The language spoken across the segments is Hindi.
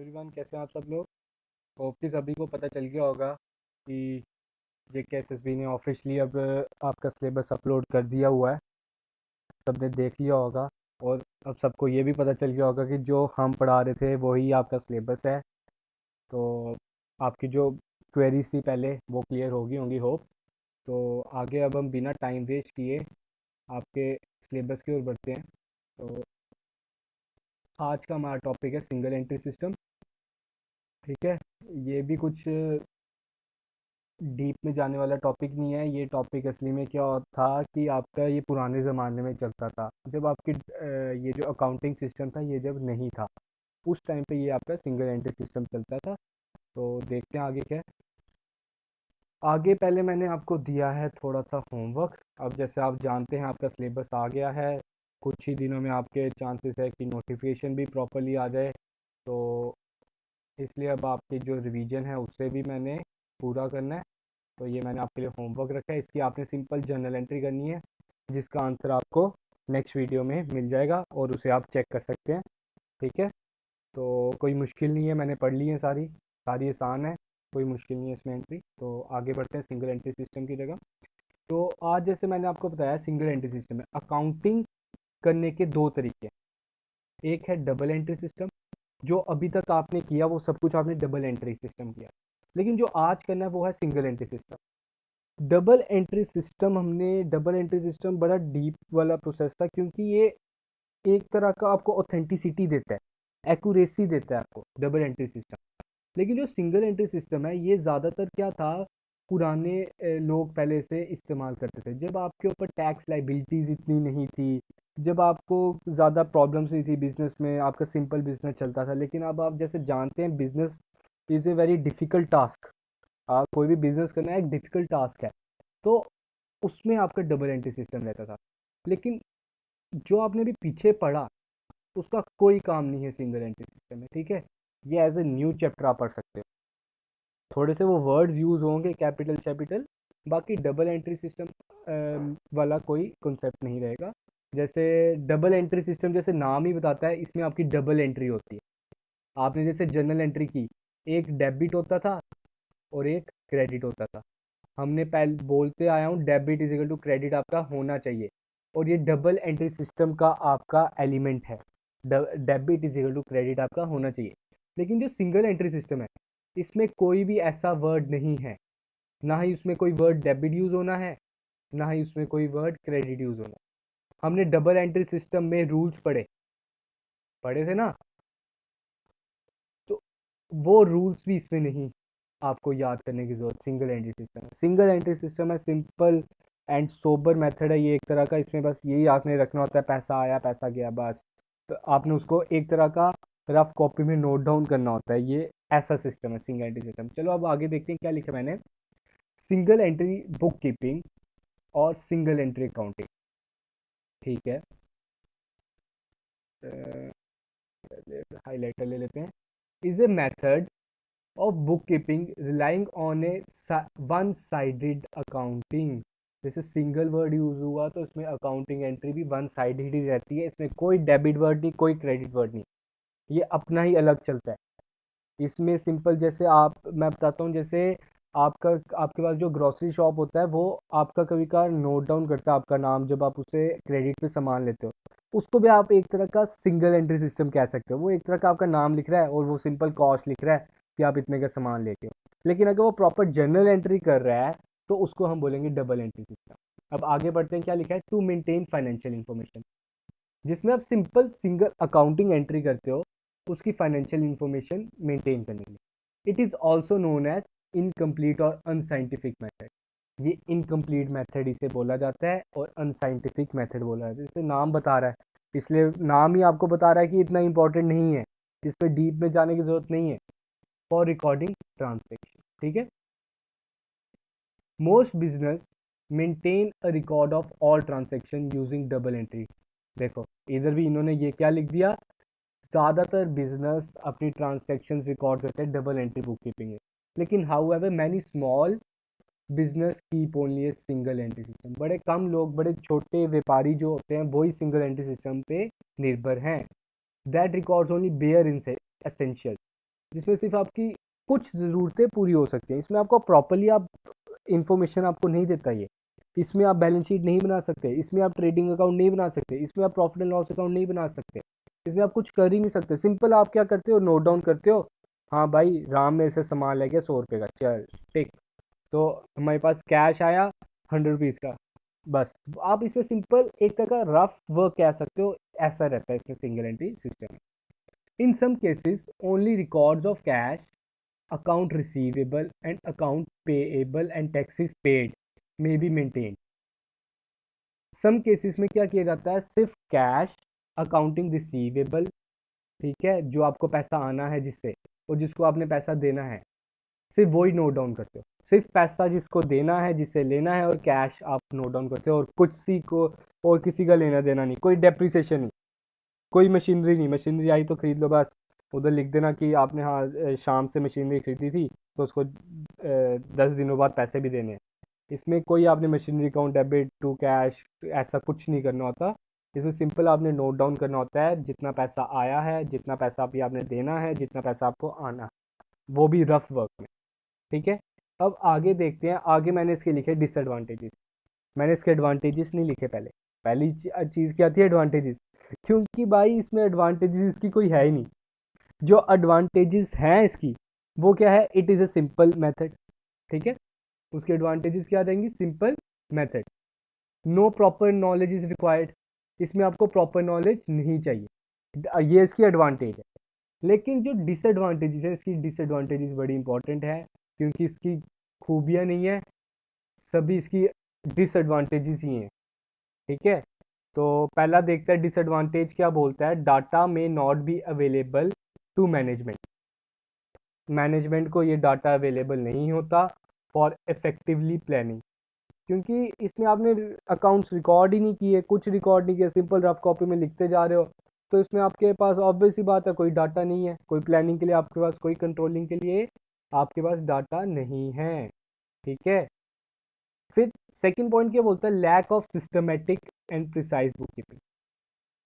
एवरीवन, कैसे हैं आप सब लोग। होप कि सभी को पता चल गया होगा कि JKSSB ने ऑफिशियली अब आपका सिलेबस अपलोड कर दिया हुआ है। सबने देख लिया होगा और अब सबको ये भी पता चल गया होगा कि जो हम पढ़ा रहे थे वही आपका सिलेबस है। तो आपकी जो क्वेरीज थी पहले वो क्लियर होगी होंगी होप। तो आगे अब हम बिना टाइम वेस्ट किए आपके सिलेबस की ओर बढ़ते हैं। तो आज का हमारा टॉपिक है सिंगल एंट्री सिस्टम। ठीक है, ये भी कुछ डीप में जाने वाला टॉपिक नहीं है। ये टॉपिक असली में क्या था कि आपका ये पुराने ज़माने में चलता था, जब आपकी ये जो अकाउंटिंग सिस्टम था ये जब नहीं था, उस टाइम पे ये आपका सिंगल एंट्री सिस्टम चलता था। तो देखते हैं आगे क्या है। आगे पहले मैंने आपको दिया है थोड़ा सा होमवर्क। अब जैसे आप जानते हैं आपका सिलेबस आ गया है, कुछ ही दिनों में आपके चांसेस है कि नोटिफिकेशन भी प्रॉपरली आ जाए। तो इसलिए अब आपकी जो रिवीजन है उससे भी मैंने पूरा करना है। तो ये मैंने आपके लिए होमवर्क रखा है, इसकी आपने सिंपल जर्नल एंट्री करनी है जिसका आंसर आपको नेक्स्ट वीडियो में मिल जाएगा और उसे आप चेक कर सकते हैं। ठीक है, तो कोई मुश्किल नहीं है, मैंने पढ़ ली है सारी सारी आसान है, कोई मुश्किल नहीं है इसमें एंट्री। तो आगे बढ़ते हैं सिंगल एंट्री सिस्टम की जगह। तो आज जैसे मैंने आपको बताया सिंगल एंट्री सिस्टम है। अकाउंटिंग करने के दो तरीके हैं। एक है डबल एंट्री सिस्टम, जो अभी तक आपने किया वो सब कुछ आपने डबल एंट्री सिस्टम किया, लेकिन जो आज करना है वो है single entry system. Double entry system बड़ा डीप वाला प्रोसेस था, क्योंकि ये एक तरह का आपको ऑथेंटिसिटी देता है, एक्यूरेसी देता है आपको डबल एंट्री सिस्टम। लेकिन जो सिंगल एंट्री सिस्टम है ये ज़्यादातर क्या था, पुराने लोग पहले से इस्तेमाल करते थे जब आपके ऊपर टैक्स लाइबिलिटीज़ इतनी नहीं थी, जब आपको ज़्यादा प्रॉब्लम्स नहीं थी बिजनेस में, आपका सिंपल बिजनेस चलता था। लेकिन अब आप जैसे जानते हैं business is a very difficult task. कोई भी बिजनेस करना एक डिफ़िकल्ट टास्क है। तो उसमें आपका डबल एंट्री सिस्टम रहता था। लेकिन जो आपने अभी पीछे पढ़ा उसका कोई काम नहीं है सिंगल एंट्री सिस्टम में। ठीक है, ये एज ए न्यू चैप्टर आप पढ़ सकते हो। थोड़े से वो वर्ड्स यूज़ होंगे कैपिटल कैपिटल, बाकी डबल एंट्री सिस्टम वाला कोई कॉन्सेप्ट नहीं रहेगा। जैसे डबल एंट्री सिस्टम जैसे नाम ही बताता है, इसमें आपकी डबल एंट्री होती है। आपने जैसे जर्नल एंट्री की, एक डेबिट होता था और एक क्रेडिट होता था। हमने पहले बोलते आया हूँ debit is equal to credit आपका होना चाहिए, और ये डबल एंट्री सिस्टम का आपका एलिमेंट है। Debit is equal to credit आपका होना चाहिए। लेकिन जो सिंगल एंट्री सिस्टम है इसमें कोई भी ऐसा वर्ड नहीं है, ना ही उसमें कोई वर्ड डेबिट यूज़ होना है, ना ही उसमें कोई वर्ड क्रेडिट यूज़ होना है। हमने डबल एंट्री सिस्टम में रूल्स पढ़े पढ़े थे ना, तो वो रूल्स भी इसमें नहीं आपको याद करने की जरूरत। सिंगल एंट्री सिस्टम है, सिंगल एंट्री सिस्टम है, सिंपल एंड सोबर मेथड है ये एक तरह का। इसमें बस यही आपने रखना होता है, पैसा आया पैसा गया बस। तो आपने उसको एक तरह का रफ कॉपी में नोट डाउन करना होता है। ये ऐसा सिस्टम है सिंगल एंट्री सिस्टम। चलो अब आगे देखते हैं क्या लिखा मैंने। सिंगल एंट्री बुक कीपिंग और सिंगल एंट्री अकाउंटिंग। ठीक है, हाईलाइटर ले लेते हैं। Is a method of bookkeeping relying on a one sided accounting। जैसे सिंगल वर्ड यूज हुआ तो इसमें अकाउंटिंग एंट्री भी वन साइडेड ही रहती है, इसमें कोई डेबिट वर्ड नहीं, कोई क्रेडिट वर्ड नहीं, ये अपना ही अलग चलता है। इसमें सिंपल जैसे आप मैं बताता हूँ, जैसे आपका आपके पास जो ग्रोसरी शॉप होता है वो आपका कभी कभार नोट डाउन करता है आपका नाम जब आप उसे क्रेडिट पे सामान लेते हो। उसको भी आप एक तरह का सिंगल एंट्री सिस्टम कह सकते हो। वो एक तरह का आपका नाम लिख रहा है और वो सिंपल कॉस्ट लिख रहा है कि आप इतने का सामान लेते हो। लेकिन अगर वो प्रॉपर जर्नल एंट्री कर रहा है तो उसको हम बोलेंगे डबल एंट्री सिस्टम। अब आगे बढ़ते हैं, क्या लिखा है, टू मेंटेन फाइनेंशियल इन्फॉर्मेशन, जिसमें आप सिंपल सिंगल अकाउंटिंग एंट्री करते हो उसकी फाइनेंशियल इंफॉर्मेशन मेंटेन करने के लिए। It is also known as incomplete और अनसाइंटिफिक मेथड। ये इनकम्प्लीट मेथड इसे बोला जाता है और अनसाइंटिफिक मेथड बोला जाता है। जैसे नाम बता रहा है, इसलिए नाम ही आपको बता रहा है कि इतना इंपॉर्टेंट नहीं है, इस पर डीप में जाने की जरूरत नहीं है। फॉर रिकॉर्डिंग ट्रांजेक्शन, ठीक है। Most business maintain a record of all transaction using double entry. देखो इधर भी इन्होंने ये क्या लिख दिया, ज़्यादातर बिजनेस अपनी ट्रांजैक्शन रिकॉर्ड करते हैं डबल एंट्री बुक कीपिंग है। लेकिन how ever many small business keep only a single entry system. बड़े कम लोग, बड़े छोटे व्यापारी जो होते हैं वही सिंगल एंट्री सिस्टम पे निर्भर हैं। That records only bare in essential. जिसमें सिर्फ आपकी कुछ ज़रूरतें पूरी हो सकती हैं। इसमें आपको प्रॉपरली आप इंफॉर्मेशन आपको नहीं देता ये। इसमें आप बैलेंस शीट नहीं बना सकते, इसमें आप ट्रेडिंग अकाउंट नहीं बना सकते, इसमें आप प्रॉफिट एंड लॉस अकाउंट नहीं बना सकते, इसमें आप कुछ कर ही नहीं सकते। सिंपल आप क्या करते हो, नोट डाउन करते हो, हाँ भाई राम मेरे से सामान ले गया 100 रुपये का, चल टिक। तो हमारे पास कैश आया 100 रुपीज़ का, बस। आप इसमें सिंपल एक तरह का रफ वर्क कह सकते हो, ऐसा रहता है इसमें सिंगल एंट्री सिस्टम में। In some cases only records of cash, account receivable and account payable and taxes paid may be maintained। Some cases में क्या किया जाता है, सिर्फ कैश, अकाउंटिंग रिसीवेबल, ठीक है, जो आपको पैसा आना है जिससे, और जिसको आपने पैसा देना है, सिर्फ वही नोट डाउन करते हो। सिर्फ पैसा जिसको देना है, जिससे लेना है, और कैश आप नोट डाउन करते हो, और कुछ सी को और किसी का लेना देना नहीं, कोई डेप्रिसिएशन नहीं, कोई मशीनरी नहीं, मशीनरी आई तो खरीद लो बस, उधर लिख देना कि आपने हाँ शाम से मशीनरी खरीदी थी तो उसको 10 दिनों बाद पैसे भी देने हैं। इसमें कोई आपने machinery account debit to cash ऐसा कुछ नहीं करना होता। इसमें सिंपल आपने नोट डाउन करना होता है जितना पैसा आया है, जितना पैसा अभी आपने देना है, जितना पैसा आपको आना है, वो भी रफ वर्क में, ठीक है। अब आगे देखते हैं, आगे मैंने इसके लिखे डिसएडवांटेजेस। मैंने इसके एडवांटेजेस नहीं लिखे पहले। पहली चीज़ क्या थी, एडवांटेजेस, क्योंकि भाई इसमें एडवांटेजेस इसकी कोई है ही नहीं। जो एडवांटेजेस हैं इसकी, वो क्या है, it is a simple method, ठीक है। उसके एडवांटेजेस क्या रहेंगी, simple method, no proper knowledge is required, इसमें आपको प्रॉपर नॉलेज नहीं चाहिए, ये इसकी एडवांटेज है। लेकिन जो डिसएडवांटेजेस है इसकी, डिसएडवांटेजेस बड़ी इंपॉर्टेंट है, क्योंकि इसकी खूबियाँ नहीं है, सभी इसकी डिसएडवांटेजेस ही हैं, ठीक है। तो पहला देखते हैं डिसएडवांटेज क्या बोलता है, डाटा में not be available to management. Management को ये डाटा अवेलेबल नहीं होता फॉर इफेक्टिवली प्लानिंग, क्योंकि इसमें आपने अकाउंट्स रिकॉर्ड ही नहीं किए, कुछ रिकॉर्ड नहीं किया, सिंपल रफ कॉपी में लिखते जा रहे हो, तो इसमें आपके पास ऑब्वियस ही बात है कोई डाटा नहीं है, कोई प्लानिंग के लिए आपके पास, कोई कंट्रोलिंग के लिए आपके पास डाटा नहीं है, ठीक है। फिर सेकंड पॉइंट क्या बोलता है, lack of systematic and precise book keeping.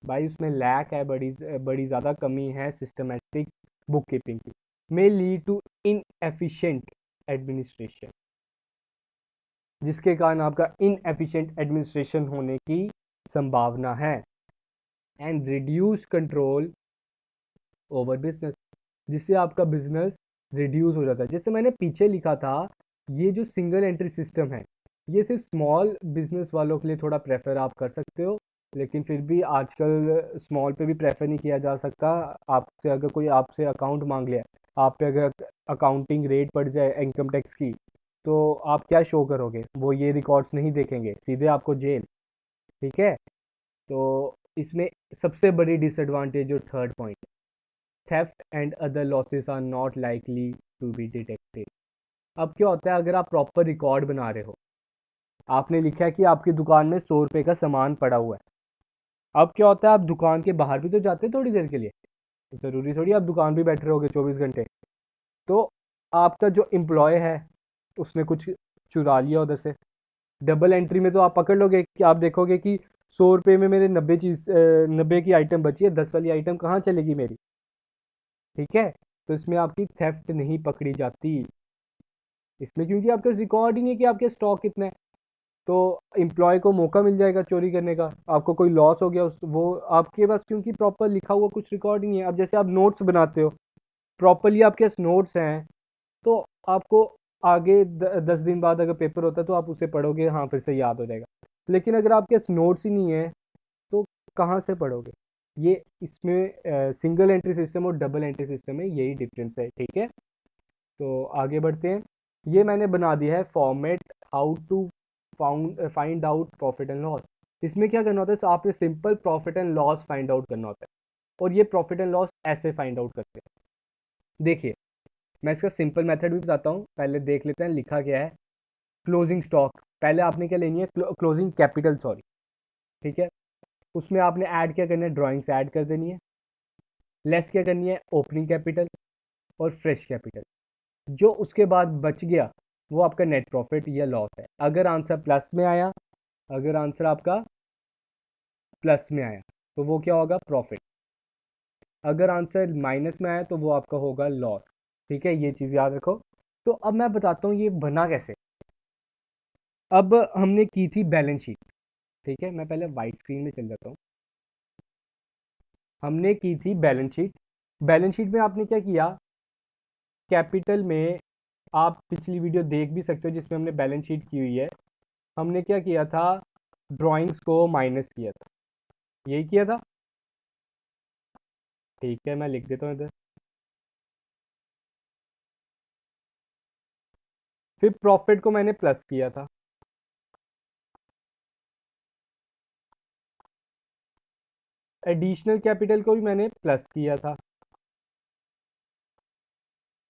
भाई उसमें लैक है, बड़ी बड़ी ज़्यादा कमी है सिस्टमेटिक बुक कीपिंग की, may lead to inefficient administration, जिसके कारण आपका इनएफिशिएंट एडमिनिस्ट्रेशन होने की संभावना है, and reduce control over business, जिससे आपका बिजनेस रिड्यूस हो जाता है। जैसे मैंने पीछे लिखा था, ये जो सिंगल एंट्री सिस्टम है, ये सिर्फ स्मॉल बिजनेस वालों के लिए थोड़ा प्रेफर आप कर सकते हो, लेकिन फिर भी आजकल स्मॉल पे भी प्रेफर नहीं किया जा सकता। आपसे अगर कोई आपसे अकाउंट मांग लिया, आप पे अगर अकाउंटिंग रेट पड़ जाए इनकम टैक्स की, तो आप क्या शो करोगे, वो ये रिकॉर्ड्स नहीं देखेंगे, सीधे आपको जेल, ठीक है। तो इसमें सबसे बड़ी डिसएडवांटेज जो third point, theft and other losses are not likely to be detected. अब क्या होता है, अगर आप प्रॉपर रिकॉर्ड बना रहे हो, आपने लिखा है कि आपकी दुकान में 100 रुपये का सामान पड़ा हुआ है, अब क्या होता है, आप दुकान के बाहर भी तो जाते हैं थोड़ी देर के लिए, तो ज़रूरी थोड़ी आप दुकान भी बैठे रहोगे 24 घंटे। तो आपका जो एम्प्लॉय है उसने कुछ चुरा लिया उधर से, डबल एंट्री में तो आप पकड़ लोगे कि आप देखोगे कि 100 रुपये में मेरे 90 की आइटम बची है, 10 वाली आइटम कहाँ चलेगी मेरी, ठीक है। तो इसमें आपकी थेफ्ट नहीं पकड़ी जाती इसमें, क्योंकि आपके पास रिकॉर्ड ही नहीं है कि आपके स्टॉक कितने हैं। तो एम्प्लॉय को मौका मिल जाएगा चोरी करने का, आपको कोई लॉस हो गया उस वो आपके पास, क्योंकि प्रॉपर लिखा हुआ कुछ रिकॉर्ड ही नहीं है। अब जैसे आप नोट्स बनाते हो, प्रॉपरली आपके पास नोट्स हैं, तो आपको आगे 10 दिन बाद अगर पेपर होता है तो आप उसे पढ़ोगे, हाँ फिर से याद हो जाएगा। लेकिन अगर आपके पास नोट्स ही नहीं है तो कहाँ से पढ़ोगे। ये इसमें सिंगल एंट्री सिस्टम और डबल एंट्री सिस्टम में यही डिफरेंस है, ठीक है। तो आगे बढ़ते हैं, ये मैंने बना दिया है format, how to find out profit and loss. इसमें क्या करना होता है, तो आपने simple profit and loss find out करना होता है, और ये प्रॉफिट एंड लॉस ऐसे फाइंड आउट करते हैं। देखिए मैं इसका सिंपल मेथड भी बताता हूँ, पहले देख लेते हैं लिखा क्या है। क्लोजिंग स्टॉक, पहले आपने क्या लेनी है, क्लोजिंग कैपिटल सॉरी, ठीक है। उसमें आपने ऐड क्या करना है, ड्राइंग्स ऐड कर देनी है। लेस क्या करनी है, ओपनिंग कैपिटल और फ्रेश कैपिटल। जो उसके बाद बच गया वो आपका नेट प्रॉफिट या लॉस है। अगर आंसर प्लस में आया, अगर आंसर आपका प्लस में आया तो वो क्या होगा, प्रॉफिट। अगर आंसर माइनस में आया तो वो आपका होगा लॉस। ठीक है, ये चीज़ याद रखो। तो अब मैं बताता हूँ ये बना कैसे। अब हमने की थी बैलेंस शीट। ठीक है, मैं पहले वाइट स्क्रीन में चल जाता हूँ। हमने की थी बैलेंस शीट। बैलेंस शीट में आपने क्या किया, कैपिटल में, आप पिछली वीडियो देख भी सकते हो जिसमें हमने बैलेंस शीट की हुई है। हमने क्या किया था, ड्राइंग्स को माइनस किया था, यही किया था। ठीक है, मैं लिख देता हूँ इधर। फिर प्रॉफिट को मैंने प्लस किया था। एडिशनल कैपिटल को भी मैंने प्लस किया था।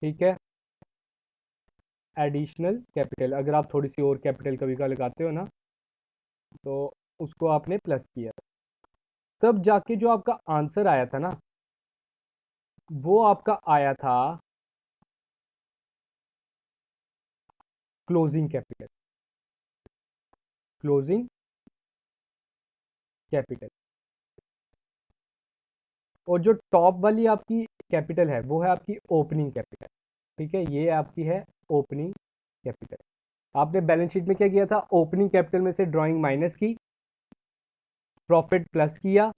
ठीक है, एडिशनल कैपिटल, अगर आप थोड़ी सी और कैपिटल कभी का लगाते हो ना, तो उसको आपने प्लस किया था। तब जाके जो आपका आंसर आया था ना, वो आपका आया था क्लोजिंग कैपिटल। Closing capital. और जो टॉप वाली आपकी कैपिटल है वो है आपकी ओपनिंग कैपिटल। ठीक है, ये आपकी है ओपनिंग कैपिटल। आपने बैलेंस शीट में क्या किया था, ओपनिंग कैपिटल में से ड्राइंग माइनस की, प्रॉफिट प्लस किया,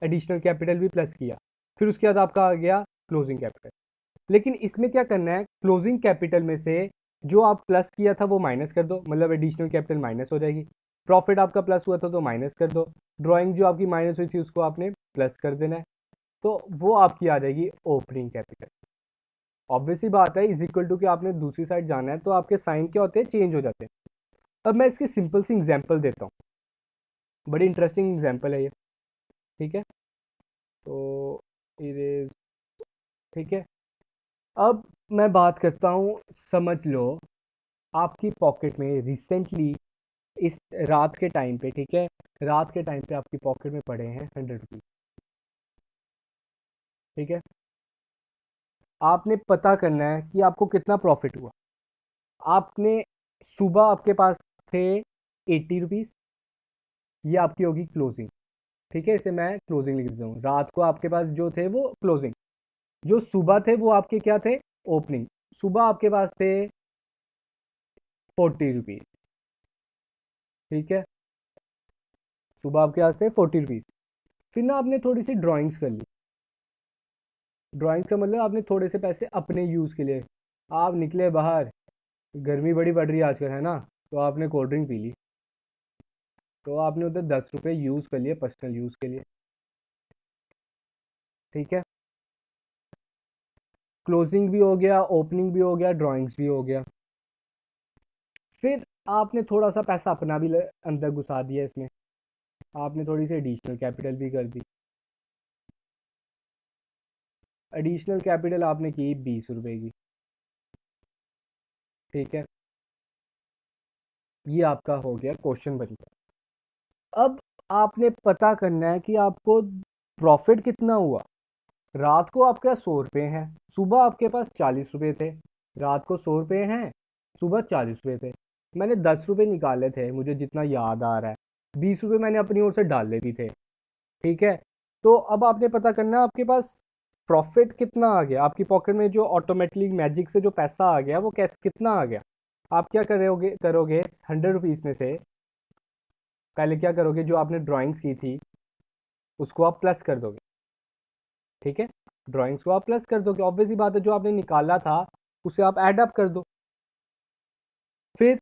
एडिशनल कैपिटल भी प्लस किया, फिर उसके बाद आपका आ गया क्लोजिंग कैपिटल। लेकिन इसमें क्या करना है, क्लोजिंग कैपिटल में से जो आप प्लस किया था वो माइनस कर दो, मतलब एडिशनल कैपिटल माइनस हो जाएगी। प्रॉफिट आपका प्लस हुआ था तो माइनस कर दो, ड्राइंग जो आपकी माइनस हुई थी उसको आपने प्लस कर देना है, तो वो आपकी आ जाएगी ओपनिंग कैपिटल। ऑब्वियसली बात है, इज इक्वल टू कि आपने दूसरी साइड जाना है तो आपके साइन क्या होते हैं, चेंज हो जाते हैं। अब मैं इसकी सिंपल सी एग्जांपल देता हूँ, बड़ी इंटरेस्टिंग एग्जांपल है ये। ठीक है, तो इरेज। ठीक है, अब मैं बात करता हूँ, समझ लो आपकी पॉकेट में रिसेंटली, इस रात के टाइम पे, ठीक है, रात के टाइम पे आपकी पॉकेट में पड़े हैं 100 रुपीज़। ठीक है, आपने पता करना है कि आपको कितना प्रॉफिट हुआ। आपने, सुबह आपके पास थे 80 रुपीज़, ये आपकी होगी क्लोजिंग। ठीक है, इसे मैं क्लोजिंग लिख देता हूँ। रात को आपके पास जो थे वो क्लोजिंग, जो सुबह थे वो आपके क्या थे, ओपनिंग। सुबह आपके पास थे 40 रुपीज़। ठीक है, सुबह आपके पास थे 40 रुपीज़। फिर ना आपने थोड़ी सी ड्राइंग्स कर ली। ड्राइंग्स का मतलब आपने थोड़े से पैसे अपने यूज़ के लिए, आप निकले बाहर, गर्मी बड़ी पड़ रही है आजकल, है ना, तो आपने कोल्ड ड्रिंक पी ली, तो आपने उधर 10 रुपये यूज़ कर लिए पर्सनल यूज़ के लिए। ठीक है, क्लोजिंग भी हो गया, ओपनिंग भी हो गया, ड्राइंग्स भी हो गया। फिर आपने थोड़ा सा पैसा अपना भी अंदर घुसा दिया इसमें, आपने थोड़ी सी एडिशनल कैपिटल भी कर दी। एडिशनल कैपिटल आपने की 20 रुपए की। ठीक है, ये आपका हो गया क्वेश्चन बन गया। अब आपने पता करना है कि आपको प्रॉफिट कितना हुआ। रात को आपके पास 100 रुपये हैं, सुबह आपके पास 40 रुपये थे। रात को 100 रुपये हैं, सुबह 40 रुपये थे। मैंने 10 रुपये निकाले थे, मुझे जितना याद आ रहा है, 20 रुपये मैंने अपनी ओर से डाले भी थे। ठीक है, तो अब आपने पता करना है आपके पास प्रॉफिट कितना आ गया, आपकी पॉकेट में जो ऑटोमेटिकली मैजिक से जो पैसा आ गया वो कैसे कितना आ गया। आप क्या करोगे करोगे 100 रुपीज़ में से पहले क्या करोगे, जो आपने ड्राइंग्स की थी उसको आप प्लस कर दोगे। ठीक है, ड्राइंग्स को आप प्लस कर दोगे, ऑब्वियसली बात है, जो आपने निकाला था उसे आप ऐड अप कर दो। फिर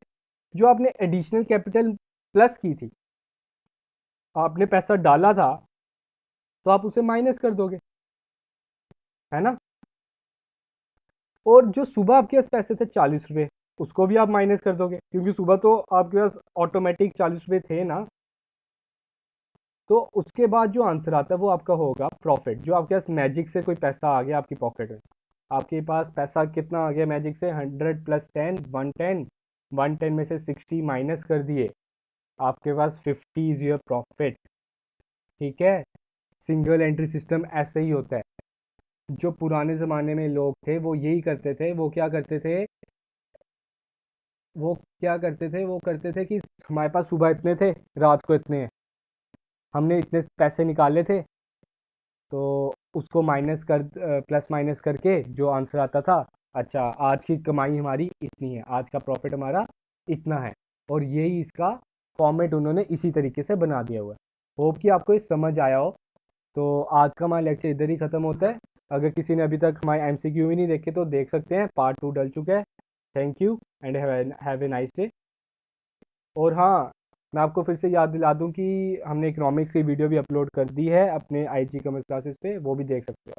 जो आपने एडिशनल कैपिटल प्लस की थी, आपने पैसा डाला था, तो आप उसे माइनस कर दोगे, है ना। और जो सुबह आपके पास पैसे थे 40 रुपये, उसको भी आप माइनस कर दोगे, क्योंकि सुबह तो आपके पास ऑटोमेटिक 40 रुपये थे ना। तो उसके बाद जो आंसर आता है वो आपका होगा प्रॉफिट, जो आपके पास मैजिक से कोई पैसा आ गया आपकी पॉकेट में। आपके पास पैसा कितना आ गया मैजिक से, 100 + 10 110, 110 में से 60 माइनस कर दिए, आपके पास 50 इज योर प्रॉफिट। ठीक है, सिंगल एंट्री सिस्टम ऐसे ही होता है। जो पुराने ज़माने में लोग थे वो यही करते थे, वो क्या करते थे, वो करते थे कि हमारे पास सुबह इतने थे, रात को इतने हैं, हमने इतने पैसे निकाले थे, तो उसको माइनस कर प्लस माइनस करके जो आंसर आता था अच्छा आज की कमाई हमारी इतनी है, आज का प्रॉफिट हमारा इतना है, और यही इसका फॉर्मेट उन्होंने इसी तरीके से बना दिया हुआ है। होप कि आपको ये समझ आया हो। तो आज का हमारा लेक्चर इधर ही ख़त्म होता है। अगर किसी ने अभी तक हमारे एमसीक्यू भी नहीं देखे तो देख सकते हैं, पार्ट 2 डल चुका है। Thank you and have a nice day. और हाँ, मैं आपको फिर से याद दिला दूं कि हमने इकोनॉमिक्स की वीडियो भी अपलोड कर दी है अपने आईजी कॉमर्स क्लासेस पे, वो भी देख सकते हो।